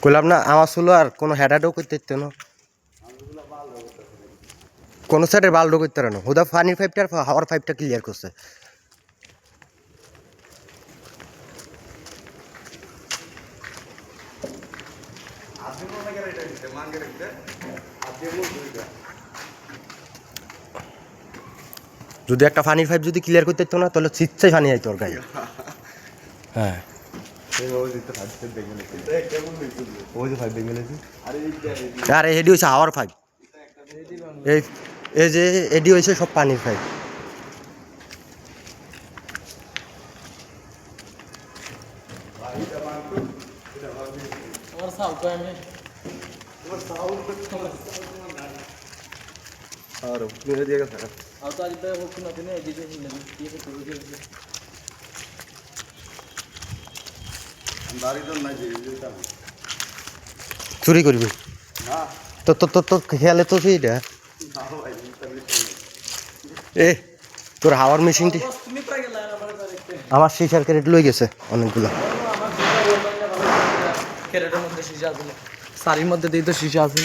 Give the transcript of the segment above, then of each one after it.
কইলাম না আমার ছিল আর কোনো হেডাডও করতে দিত না, কোনো সাইডের বাল্ডও করতে না, হুদা পানির পাইপটা আর হাওয়ার পাইপটা ক্লিয়ার করছে। যদি একটা পানির পাইপ যদি ক্লিয়ার করতে দিত না তাহলে চিচ্ছাই পানি আইতো ওর গায়ে। হ্যাঁ আরে এডি হয়েছে হাওয়ার পাইপ, এই যে এডি হয়েছে সব পানির পাইপ। চুরি করবি তো তো তো তো খেয়ালে তো সেইটা এ তোর হাওয়ার মেশিনটি আমার শিশার ক্যারেট লই গেছে অনেকগুলো। শাড়ির মধ্যে দিয়ে তো শিশা আছে।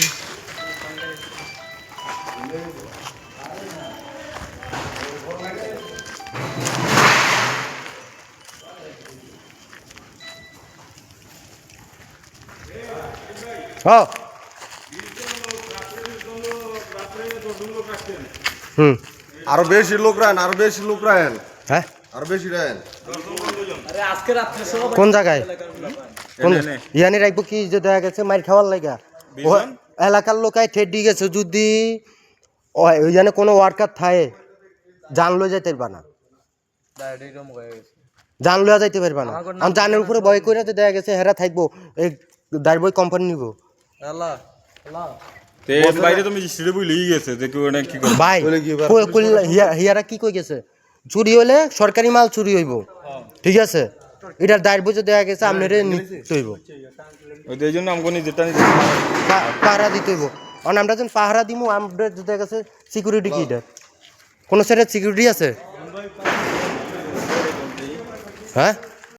আরো বেশি লোক রান, আরো বেশি লোক রান। হ্যাঁ আরো বেশি রান। কোন জায়গায় কোন ইয়ানি রাখবো কি যে দেখা গেছে মাইর খাওয়ার লাগা এলাকার লোকায় ঠেট দিয়ে গেছে, যদি ওইখানে কোনো ওয়ার্কার থাকে জানলো যাইতে পারবা না, জানলো যাইতে পারবা না। আমি জানের উপরে ভয় করে তো দেখা গেছে হেরা থাকবো এই দাঁড় বই কোম্পানি নিব ভাই। হিয়ারা কি কই গেছে চুরি হলে সরকারি মাল চুরি হইব, ঠিক আছে, এটার দায়ের বুঝে দেওয়া গেছে আপনার নিতে হইব, পাহারা দিতে হইব। আমরা যখন পাহারা দিব আমরা দেখা গেছে সিকিউরিটি কি এটা কোনো সাইডের সিকিউরিটি আছে? হ্যাঁ